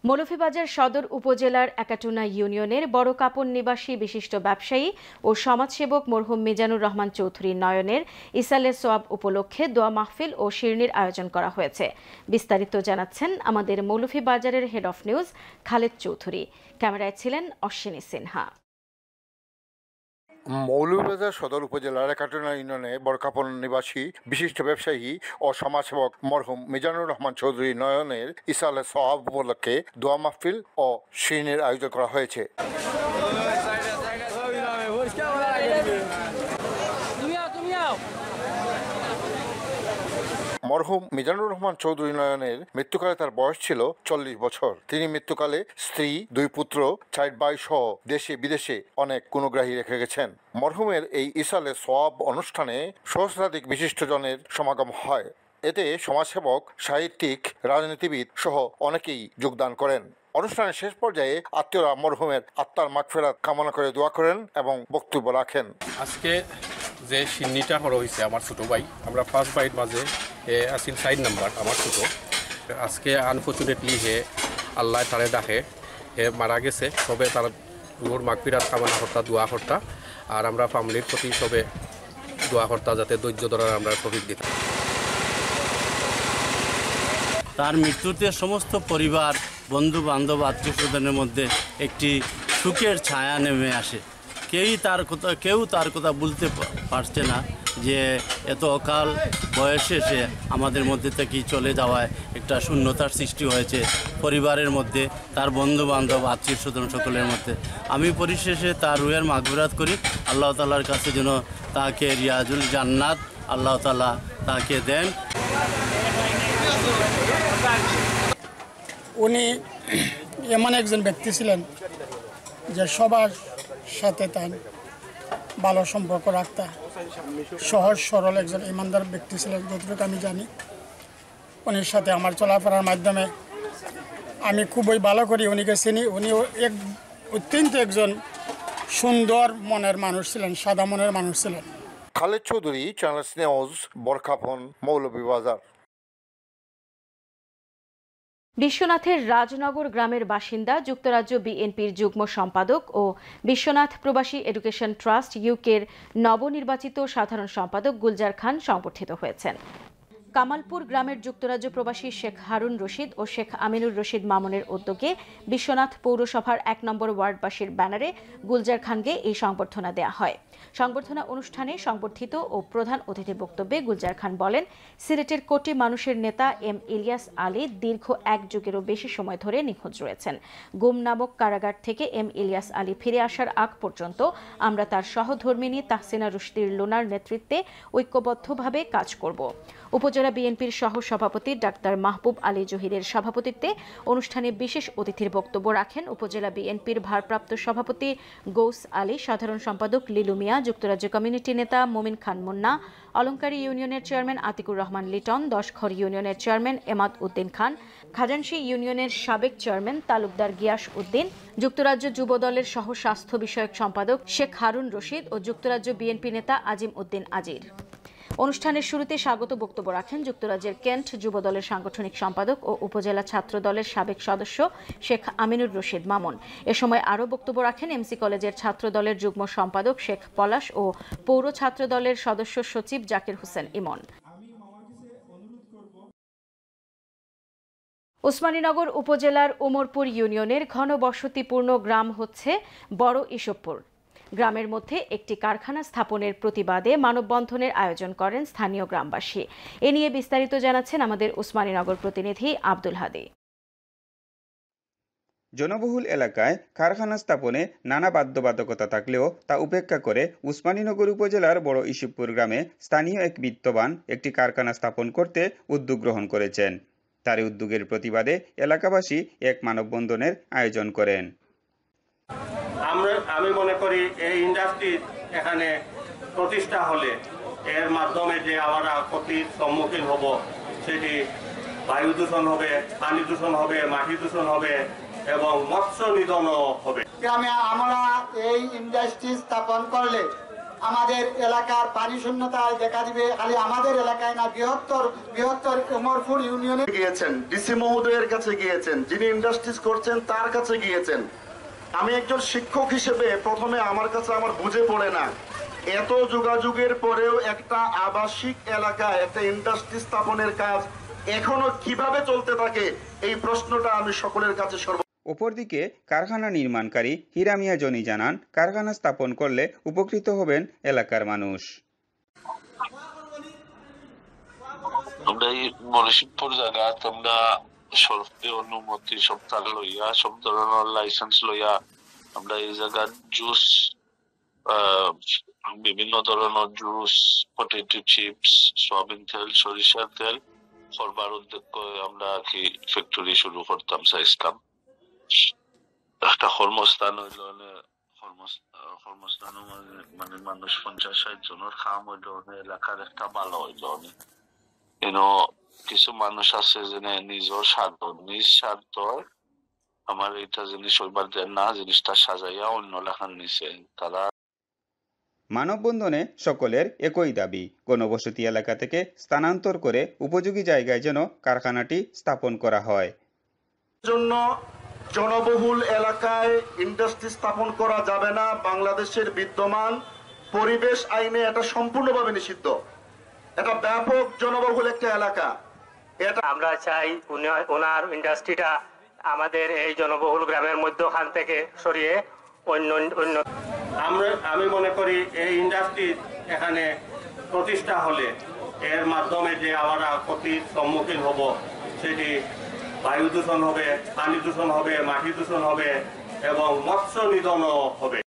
মৌলভীবাজার সদর উপজেলার একাটুনা ইউনিয়নের বড় কাপড় নিবাসী বিশিষ্ট ব্যবসায়ী ও সমাজসেবক মরহুম মিজানুর রহমান চৌধুরী নয়নের ইসালে সোয়াব উপলক্ষে দোয়া মাহফিল ও শিরনির আয়োজন করা হয়েছে। বিস্তারিত জানাচ্ছেন আমাদের মৌলভীবাজারের head of news Khaled Chowdhury. ক্যামেরায় ছিলেন অশ্বিনী সিনহা। মৌলভীবাজার সদর উপজেলার একাটুনা ইউনিয়নে বড়কাপড় নিবাসী বিশিষ্ট ব্যবসায়ী ও সমাজসেবক মরহুম মিজানুর রহমান চৌধুরী নয়নের ইসালে সোয়াব উপলক্ষে দোয়া মাহফিল ও শিরনির আয়োজন করা হয়েছে। মরহুম মিজানুর রহমান চৌধুরী নয়নের মৃত্যুকালে তার বয়স ছিল 40 বছর। তিনি মৃত্যুকালে স্ত্রী, 2 পুত্র, 4 ভাই সহ দেশে বিদেশে অনেক গুণগ্রাহী রেখে গেছেন। মরহুমের এই ইসালে সোয়াব অনুষ্ঠানে সহস্রাধিক বিশিষ্টজনের সমাগম হয়। এতে সমাজসেবক, সাহিত্যিক, রাজনীতিবিদ সহ অনেকেই যোগদান করেন। অনুষ্ঠানের শেষ পর্যায়ে আত্মীয়রা মরহুমের আত্মার মাগফিরাত কামনা করে দোয়া করেন এবং বক্তব্য রাখেন। আজকে যে সিন্নিটা হলো হয়েছে আমার ছোটো ভাই, আমরা 5 ভাইয়ের মাঝে আসিল 4 নাম্বার আমার ছোটো। আজকে আনফর্চুনেটলি আল্লাহ তারে ডাকে মারা গেছে। সবে তার ওর মাগফিরাত কামনা কর্তা, দোয়া কর্তা, আর আমরা ফ্যামিলির প্রতি সবে দোয়া কর্তা যাতে ধৈর্য ধরার আমরা তৌফিক দিই। তার মৃত্যুতে সমস্ত পরিবার, বন্ধু বান্ধব, আত্মীয় স্বজনের মধ্যে একটি সুখের ছায়া নেমে আসে। কেউ তার কথা বলতে পারছে না যে এত অকাল বয়সে সে আমাদের মধ্যে থেকে চলে যাওয়ায় একটা শূন্যতার সৃষ্টি হয়েছে পরিবারের মধ্যে, তার বন্ধু বান্ধব, আত্মীয় স্বজন সকলের মধ্যে। আমি পরিশেষে তার রুহের মাগফিরাত করি। আল্লাহ তাআলার কাছে যেন তাকে রিয়াজুল জান্নাত আল্লাহ তাআলা তাকে দেন। উনি এমন একজন ব্যক্তি ছিলেন যে সবার সাথে তার ভালো সম্পর্ক রাখতা, সহজ সরল একজন ইমানদার ব্যক্তি ছিলেন যতটুকু আমি জানি। উনির সাথে আমার চলাফেরার মাধ্যমে আমি খুবই ভালো করি উনিকে চিনি। উনি অত্যন্ত একজন সুন্দর মনের মানুষ ছিলেন, সাদা মনের মানুষ ছিলেন। Khaled Chowdhury, channel news, Borokapon, Moulvibazar. বিশ্বনাথের রাজনগর গ্রামের বাসিন্দা যুক্তরাজ্য বিএনপির যুগ্ম সম্পাদক ও বিশ্বনাথ প্রবাসী এডুকেশন ট্রাস্ট ইউকের নবনির্বাচিত সাধারণ সম্পাদক গুলজার খান সংবর্ধিত হয়েছেন। কামালপুর গ্রামের যুক্তরাজ্য প্রবাসী শেখ হারুন রশিদ ও শেখ আমিনুর রশিদ মামুনের উদ্যোগে বিশ্বনাথ পৌরসভার 1 নম্বর ওয়ার্ডবাসীর ব্যানারে গুলজার খানকে এই সংবর্ধনা দেওয়া হয়। সংবর্ধনা অনুষ্ঠানে সংবর্ধিত ও প্রধান অতিথির বক্তব্যে গুলজার খান বলেন, সিলেটের কোটি মানুষের নেতা এম ইলিয়াস আলী দীর্ঘ 1 যুগেরও বেশি সময় ধরে নিখোঁজ রয়েছেন। গুম নামক কারাগার থেকে এম ইলিয়াস আলী ফিরে আসার আগ পর্যন্ত আমরা তার সহধর্মিনী তাহসিনা রুশদীর লোনার নেতৃত্বে ঐক্যবদ্ধভাবে কাজ করব। উপজেলা বিএনপির সহ সভাপতি ডাক্তার মাহবুব আলী জহিরের সভাপতিত্বে অনুষ্ঠানে বিশেষ অতিথির বক্তব্য রাখেন উপজেলা বিএনপির ভারপ্রাপ্ত সভাপতি গৌস আলী, সাধারণ সম্পাদক লিলু মিয়া, যুক্তরাজ্য কমিউনিটি নেতা মোমিন খান মুন্না, অলঙ্কারী ইউনিয়নের চেয়ারম্যান আতিকুর রহমান লিটন, 10 ঘর ইউনিয়নের চেয়ারম্যান এমাদ উদ্দিন খান, খাজানশী ইউনিয়নের সাবেক চেয়ারম্যান তালুকদার গিয়াস উদ্দিন, যুক্তরাজ্য যুব দলের সহ স্বাস্থ্য বিষয়ক সম্পাদক শেখ হারুন রশিদ ও যুক্তরাজ্য বিএনপি নেতা আজিম উদ্দিন আজির। অনুষ্ঠানের শুরুতে স্বাগত বক্তব্য রাখেন যুক্তরাজ্যের কেন্ট যুব দলের সাংগঠনিক সম্পাদক ও উপজেলা ছাত্র দলের সাবেক সদস্য শেখ আমিনুর রশিদ মামুন। এ সময় আরও বক্তব্য রাখেন এমসি কলেজের ছাত্র দলের যুগ্ম সম্পাদক শেখ পলাশ ও পৌর ছাত্র দলের সদস্য সচিব জাকির হোসেন ইমন। ওসমানীনগর উপজেলার উমরপুর ইউনিয়নের ঘনবসতিপূর্ণ গ্রাম হচ্ছে বড় ইসবপুর। গ্রামের মধ্যে একটি কারখানা স্থাপনের প্রতিবাদে মানববন্ধনের আয়োজন করেন স্থানীয় গ্রামবাসী। এ নিয়ে বিস্তারিত জানাচ্ছেন আমাদের ওসমানীনগর প্রতিনিধি আব্দুল হাদি। জনবহুল এলাকায় কারখানা স্থাপনে নানা বাধ্যবাধকতা থাকলেও তা উপেক্ষা করে ওসমানীনগর উপজেলার বড় ইসবপুর গ্রামে স্থানীয় এক বিত্তবান একটি কারখানা স্থাপন করতে উদ্যোগ গ্রহণ করেছেন। তার উদ্যোগের প্রতিবাদে এলাকাবাসী এক মানববন্ধনের আয়োজন করেন। আমি মনে করি এই ইন্ডাস্ট্রি এখানে প্রতিষ্ঠা হলে এর মাধ্যমে যে আমরা ক্ষতির সম্মুখীন হব, সেটি বায়ু দূষণ হবে, পানি দূষণ হবে, মাটি দূষণ হবে এবং মৎস্য নিধনও হবে। গ্রামে আমরা এই ইন্ডাস্ট্রি স্থাপন করলে আমাদের এলাকার পানি শূন্যতায় দেখা দিবে। খালি আমাদের এলাকায় না, বৃহত্তর উমরপুর ইউনিয়নে গিয়েছেন, ডিসি মহোদয়ের কাছে গিয়েছেন, যিনি ইন্ডাস্ট্রিজ করছেন তার কাছে গিয়েছেন। আমি একজন শিক্ষক হিসেবে প্রথমে আমার কাছে আমার বুঝে পড়ে না, এত যোগাযোগের পরেও একটা আবাসিক এলাকায় একটা ইন্ডাস্ট্রি স্থাপনের কাজ এখনো কিভাবে চলতে থাকে, এই প্রশ্নটা আমি সকলের কাছে অপরদিকে কারখানা নির্মাণকারী হীরা মিয়া জনি জানান, কারখানা স্থাপন করলে উপকৃত হবেন এলাকার মানুষ। আমরা এই মরিশিবপুর জায়গা তোমরা সরকারি অনুমতি সব তার লইয়া, সব ধরনের লাইসেন্স লইয়া আমরা এই জায়গা জুস, বিভিন্ন ধরনের জুস, পটেটো চিপস, সয়াবিন তেল, সরিষার তেল করবার উদ্যোগ করে আমরা কি ফ্যাক্টরি শুরু করতাম চাইছিলাম। একটা কর্মস্থান হইল, কর্মস্থান মানে মানুষ 50-60 জনের খাম হইল, এলাকার একটা ভালো হইল। কিছু মানুষ আছে যে নিজের স্বার্থ, নিজ স্বার্থ আমার এইটা জিনিস হইবার দেন না, জিনিসটা সাজাইয়া অন্য লেখার নিচে তারা। মানববন্ধনে সকলের একই দাবি, গণবসতি এলাকা থেকে স্থানান্তর করে উপযোগী জায়গায় যেন কারখানাটি স্থাপন করা হয়। জন্য জনবহুল এলাকায় ইন্ডাস্ট্রি স্থাপন করা যাবে না। বাংলাদেশের বিদ্যমান পরিবেশ আইনে এটা সম্পূর্ণভাবে নিষিদ্ধ। এটা ব্যাপক জনবহুল একটা এলাকা। এটা আমরা চাই ওনার ইন্ডাস্ট্রিটা আমাদের এই জনবহুল গ্রামের মধ্যখান থেকে সরিয়ে অন্য আমি মনে করি এই ইন্ডাস্ট্রি এখানে প্রতিষ্ঠা হলে এর মাধ্যমে যে আমরা ক্ষতির সম্মুখীন হব, সেটি বায়ু দূষণ হবে, পানি দূষণ হবে, মাটি দূষণ হবে এবং মৎস্য নিধনও হবে।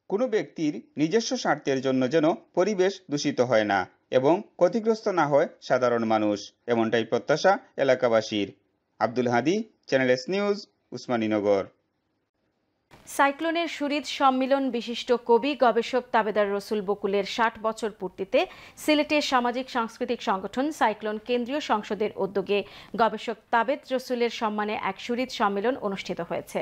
কোনো ব্যক্তির নিজস্ব স্বার্থের জন্য যেন পরিবেশ দূষিত হয় না এবং ক্ষতিগ্রস্ত না হয় সাধারণ মানুষ, এমনটাই প্রত্যাশা এলাকাবাসীর। আব্দুল হাদি, চ্যানেল এস নিউজ, উসমানীনগর। সাইক্লোনের শরীদ সম্মিলন বিশিষ্ট কবি গবেষক তাবেদার রসুল বকুলের 60 বছর পূর্তিতে সিলেটের সামাজিক সাংস্কৃতিক সংগঠন সাইক্লোন কেন্দ্রীয় সংসদের উদ্যোগে গবেষক তাবেদ রসুলের সম্মানে এক শরীদ সম্মেলন অনুষ্ঠিত হয়েছে।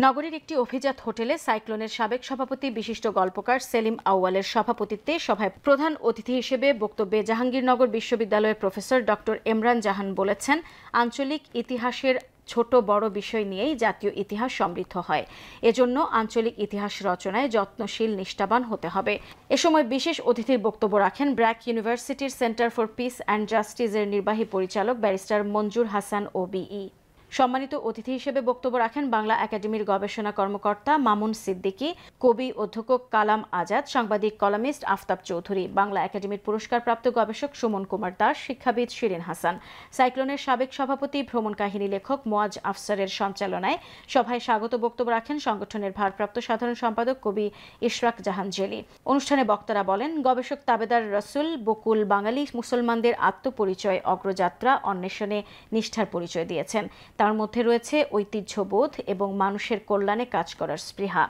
নগরীর একটি অভিজাত হোটেলে সাইক্লোনের সাবেক সভাপতি বিশিষ্ট গল্পকার সেলিম আউয়ালের সভাপতিত্বে সভায় প্রধান অতিথি হিসেবে বক্তব্যে জাহাঙ্গীরনগর বিশ্ববিদ্যালয়ের প্রফেসর ডক্টর এমরান জাহান বলেছেন, আঞ্চলিক ইতিহাসের ছোট বড় বিষয় নিয়েই জাতীয় ইতিহাস সমৃদ্ধ হয়। এজন্য আঞ্চলিক ইতিহাস রচনায় যত্নশীল, নিষ্ঠাবান হতে হবে। এ সময় বিশেষ অতিথির বক্তব্য রাখেন ব্র্যাক ইউনিভার্সিটির সেন্টার ফর পিস অ্যান্ড জাস্টিসের নির্বাহী পরিচালক ব্যারিস্টার মঞ্জুর হাসান ওবিই। সম্মানিত অতিথি হিসেবে বক্তব্য রাখেন বাংলা একাডেমির গবেষণা কর্মকর্তা মামুন সিদ্দিকী, কবি অধ্যক্ষ কালাম আজাদ, সাংবাদিক কলামিস্ট আফতাব চৌধুরী, বাংলা একাডেমির পুরস্কারপ্রাপ্ত গবেষক সুমন কুমার দাস, শিক্ষাবিদ শিরিন হাসান। সাইক্লোনের সাবেক সভাপতি, ভ্রমণ কাহিনী লেখক মোয়াজ আফসারের সঞ্চালনায় সভায় স্বাগত বক্তব্য রাখেন সংগঠনের ভারপ্রাপ্ত সাধারণ সম্পাদক কবি ইশরাক জাহান জেলি। অনুষ্ঠানে বক্তারা বলেন, গবেষক তাবেদার রসুল বকুল বাঙালি মুসলমানদের আত্মপরিচয়, অগ্রযাত্রা, অন্বেষণে নিষ্ঠার পরিচয় দিয়েছেন। তার মধ্যে রয়েছে ঐতিহ্যবোধ এবং মানুষের কল্যাণে কাজ করার স্পৃহা।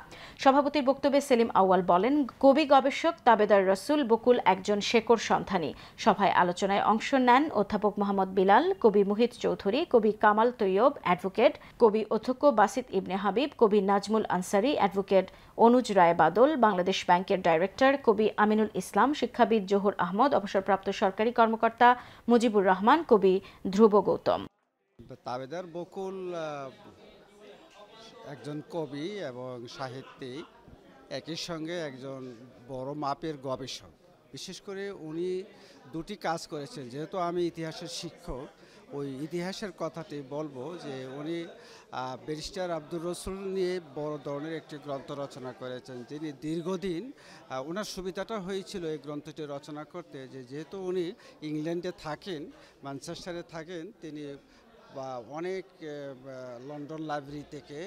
সভাপতির বক্তব্যে সেলিম আউয়াল বলেন, কবি গবেষক তাবেদার রসুল বকুল একজন শেকড় সন্ধানী। সভায় আলোচনায় অংশ নেন অধ্যাপক মোহাম্মদ বিলাল, কবি মুহিত চৌধুরী, কবি কামাল তৈয়ব অ্যাডভোকেট, কবি অধ্যক্ষ বাসিত ইবনে হাবিব, কবি নাজমুল আনসারি, অ্যাডভোকেট অনুজ রায় বাদল, বাংলাদেশ ব্যাংকের ডাইরেক্টর কবি আমিনুল ইসলাম, শিক্ষাবিদ জহুর আহমদ, অবসরপ্রাপ্ত সরকারি কর্মকর্তা মুজিবুর রহমান, কবি ধ্রুব গৌতম। তাবেদার বকুল একজন কবি এবং সাহিত্যিক, একই সঙ্গে একজন বড় মাপের গবেষক। বিশেষ করে উনি দুটি কাজ করেছেন। যেহেতু আমি ইতিহাসের শিক্ষক, ওই ইতিহাসের কথাটি বলবো যে উনি ব্যারিস্টার আব্দুর রসুল নিয়ে বড় ধরনের একটি গ্রন্থ রচনা করেছেন, যিনি দীর্ঘদিন ওনার সুবিধাটা হয়েছিল এই গ্রন্থটি রচনা করতে, যেহেতু উনি ইংল্যান্ডে থাকেন, ম্যানচেস্টারে থাকেন, তিনি অনেক লন্ডন লাইব্রেরি থেকে,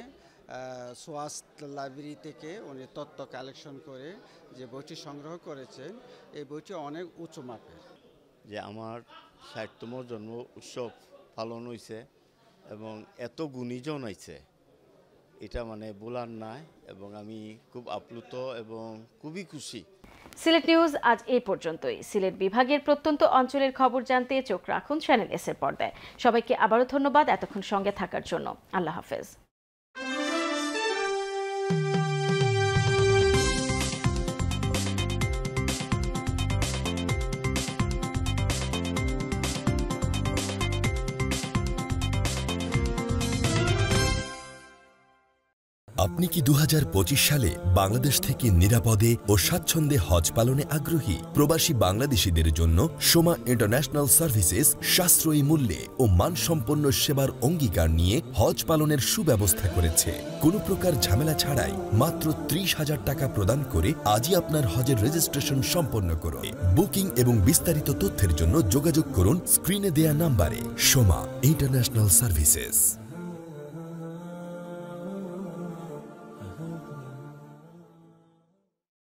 সোয়াস লাইব্রেরি থেকে উনি তথ্য কালেকশন করে যে বইটি সংগ্রহ করেছেন, এই বইটি অনেক উঁচু মাপের। যে আমার 60তম জন্ম উৎসব পালন হয়েছে এবং এত গুণীজন হয়েছে, এটা মানে বলার নাই, এবং আমি খুব আপ্লুত এবং খুবই খুশি। সিলেট নিউজ আজ এই পর্যন্তই। সিলেট বিভাগের প্রত্যন্ত অঞ্চলের খবর জানতে চোখ রাখুন চ্যানেল এস এর পর্দায়। সবাইকে আবারও ধন্যবাদ এতক্ষণ সঙ্গে থাকার জন্য। আল্লাহ হাফেজ। আপনি কি 2025 সালে বাংলাদেশ থেকে নিরাপদে ও স্বাচ্ছন্দ্যে হজ পালনে আগ্রহী? প্রবাসী বাংলাদেশিদের জন্য সোমা ইন্টারন্যাশনাল সার্ভিসেস সাশ্রয়ী মূল্যে ও মানসম্পন্ন সেবার অঙ্গীকার নিয়ে হজ পালনের সুব্যবস্থা করেছে। কোনো প্রকার ঝামেলা ছাড়াই মাত্র 30,000 টাকা প্রদান করে আজই আপনার হজের রেজিস্ট্রেশন সম্পন্ন করুন। বুকিং এবং বিস্তারিত তথ্যের জন্য যোগাযোগ করুন স্ক্রিনে দেয়া নাম্বারে। Soma international services.